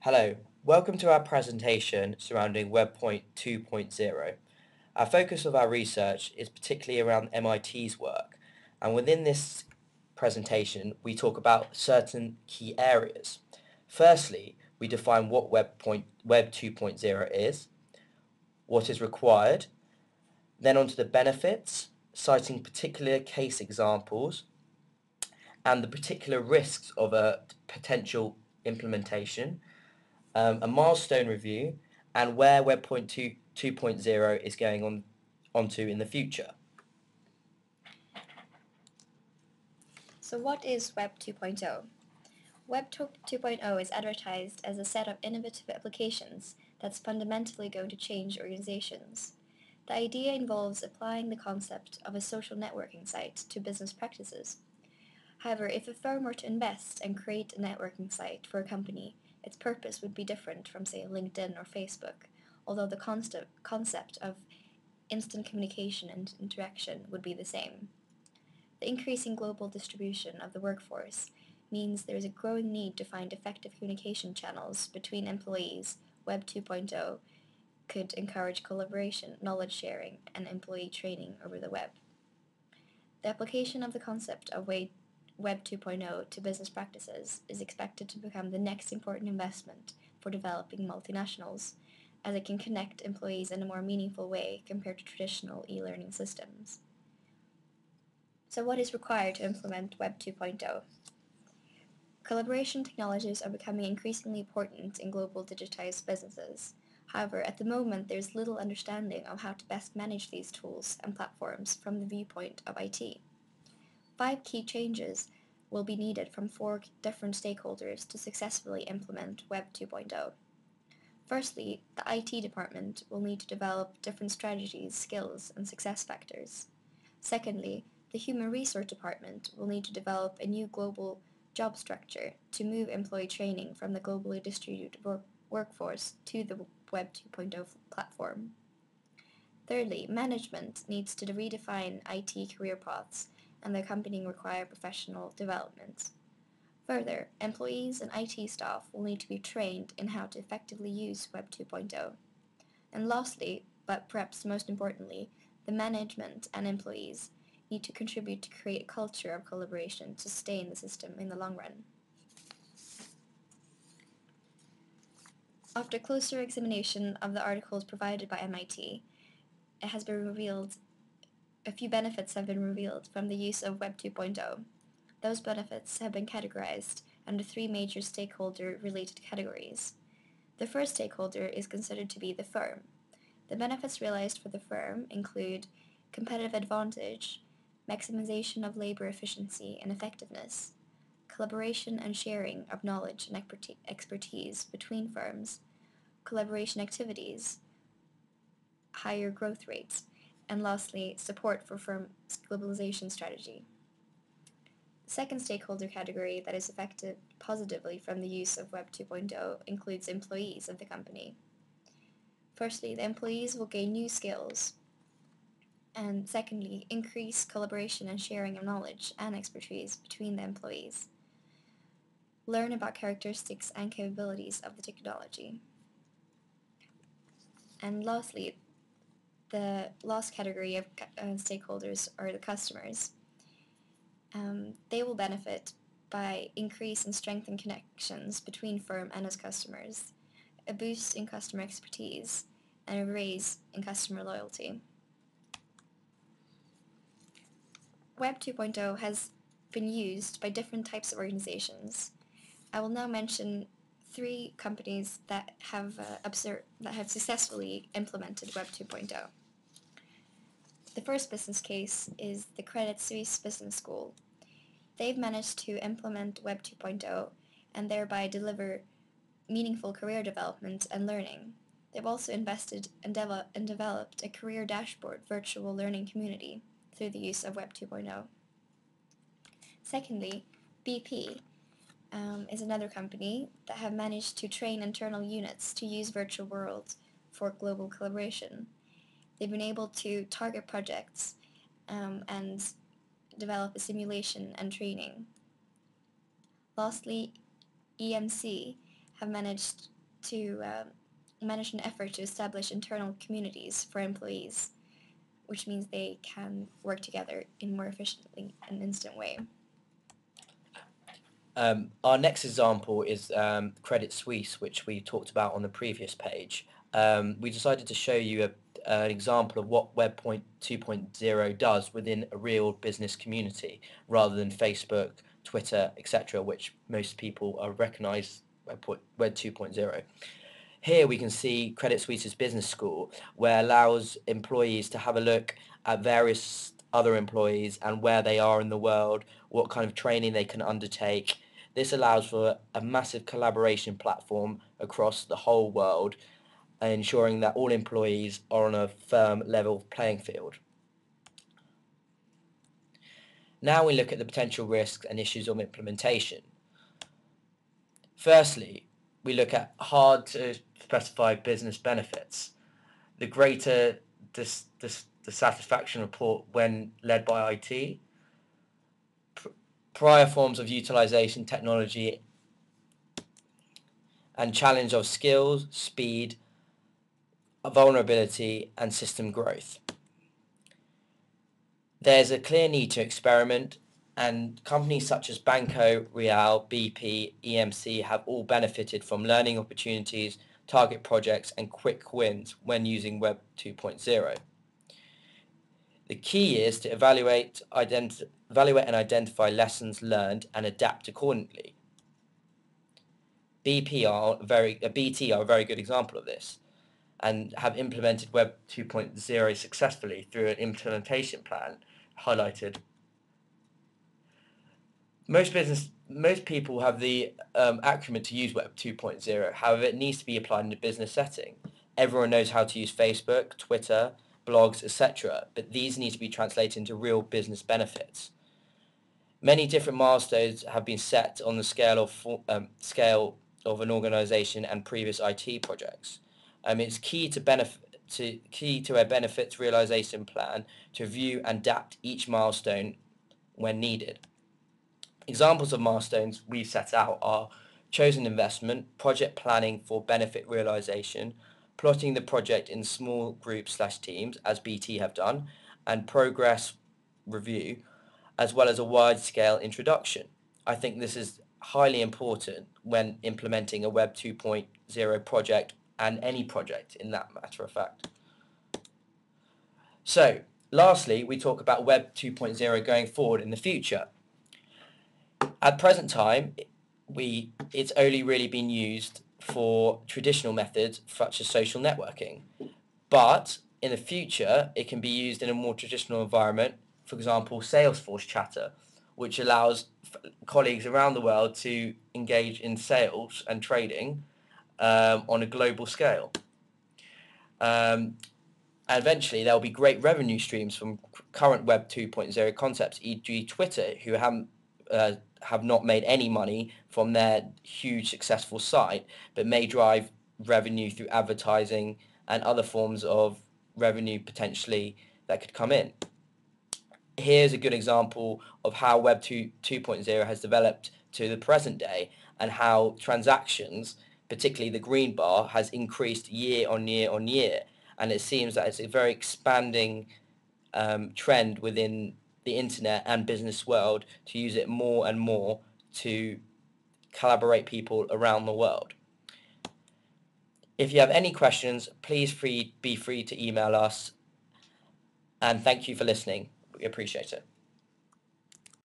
Hello, welcome to our presentation surrounding WebPoint 2.0. Our focus of our research is particularly around MIT's work, and within this presentation we talk about certain key areas. Firstly, we define what Web 2.0 is, what is required, then onto the benefits, citing particular case examples, and the particular risks of a potential implementation, a milestone review, and where WebPoint 2.0 is going onto in the future. So what is Web 2.0? Web 2.0 is advertised as a set of innovative applications that's fundamentally going to change organizations. The idea involves applying the concept of a social networking site to business practices. However, if a firm were to invest and create a networking site for a company, its purpose would be different from, say, LinkedIn or Facebook, although the concept of instant communication and interaction would be the same. The increasing global distribution of the workforce means there is a growing need to find effective communication channels between employees. Web 2.0 could encourage collaboration, knowledge sharing, and employee training over the web. The application of the concept of Web 2.0 to business practices is expected to become the next important investment for developing multinationals, as it can connect employees in a more meaningful way compared to traditional e-learning systems. So what is required to implement Web 2.0? Collaboration technologies are becoming increasingly important in global digitized businesses. However, at the moment there's little understanding of how to best manage these tools and platforms from the viewpoint of IT. 5 key changes will be needed from 4 different stakeholders to successfully implement Web 2.0. Firstly, the IT department will need to develop different strategies, skills, and success factors. Secondly, the Human Resource Department will need to develop a new global job structure to move employee training from the globally distributed workforce to the Web 2.0 platform. Thirdly, management needs to redefine IT career paths and the accompanying required professional development. Further, employees and IT staff will need to be trained in how to effectively use Web 2.0. And lastly, but perhaps most importantly, the management and employees need to contribute to create a culture of collaboration to sustain the system in the long run. After closer examination of the articles provided by MIT, it has been revealed a few benefits have been revealed from the use of Web 2.0. Those benefits have been categorized under 3 major stakeholder-related categories. The first stakeholder is considered to be the firm. The benefits realized for the firm include competitive advantage, maximization of labor efficiency and effectiveness, collaboration and sharing of knowledge and expertise between firms, collaboration activities, higher growth rates, and lastly, support for firms' globalization strategy. The second stakeholder category that is affected positively from the use of Web 2.0 includes employees of the company. Firstly, the employees will gain new skills, and secondly, increase collaboration and sharing of knowledge and expertise between the employees. Learn about characteristics and capabilities of the technology. And lastly, the last category of stakeholders are the customers. They will benefit by increase and strengthen connections between firm and its customers, a boost in customer expertise, and a raise in customer loyalty. Web 2.0 has been used by different types of organizations. I will now mention 3 companies that have successfully implemented Web 2.0. The first business case is the Credit Suisse Business School. They've managed to implement Web 2.0 and thereby deliver meaningful career development and learning. They've also invested and developed a career dashboard virtual learning community through the use of Web 2.0. Secondly, BP is another company that have managed to train internal units to use virtual worlds for global collaboration. They've been able to target projects and develop a simulation and training. Lastly, EMC have managed to manage an effort to establish internal communities for employees, which means they can work together in more efficiently and instant way. Our next example is Credit Suisse, which we talked about on the previous page. We decided to show you an example of what Web 2.0 does within a real business community, rather than Facebook, Twitter, etc., which most people recognise Web 2.0. Here we can see Credit Suisse's business school, where it allows employees to have a look at various other employees and where they are in the world, what kind of training they can undertake. This allows for a massive collaboration platform across the whole world, ensuring that all employees are on a firm level playing field. Now we look at the potential risks and issues of implementation. Firstly, we look at hard to specify business benefits. The greater dissatisfaction report when led by IT, prior forms of utilization technology, and challenge of skills, speed, vulnerability, and system growth. There's a clear need to experiment, and companies such as Banco Real, BP, EMC have all benefited from learning opportunities, target projects, and quick wins when using Web 2.0. The key is to evaluate and identify lessons learned and adapt accordingly. BT are a very good example of this, and have implemented Web 2.0 successfully through an implementation plan highlighted. Most people have the acumen to use Web 2.0. However, it needs to be applied in a business setting. Everyone knows how to use Facebook, Twitter, blogs, etc., but these need to be translated into real business benefits. Many different milestones have been set on the scale of an organization and previous IT projects. It's key to a benefits realization plan to review and adapt each milestone when needed. Examples of milestones we've set out are chosen investment, project planning for benefit realization, plotting the project in small groups/teams, as BT have done, and progress review, as well as a wide-scale introduction. I think this is highly important when implementing a Web 2.0 project, and any project in that matter of fact. So, lastly, we talk about Web 2.0 going forward in the future. At present time, it's only really been used for traditional methods such as social networking. But in the future, it can be used in a more traditional environment, for example, Salesforce Chatter, which allows colleagues around the world to engage in sales and trading on a global scale. And eventually, there will be great revenue streams from current Web 2.0 concepts, e.g. Twitter, who have not made any money from their huge successful site, but may drive revenue through advertising and other forms of revenue potentially that could come in. Here's a good example of how Web 2.0 has developed to the present day, and how transactions, particularly the green bar, has increased year on year on year, and it seems that it's a very expanding trend within the internet and business world to use it more and more to collaborate people around the world. If you have any questions, please be free to email us, and thank you for listening. We appreciate it.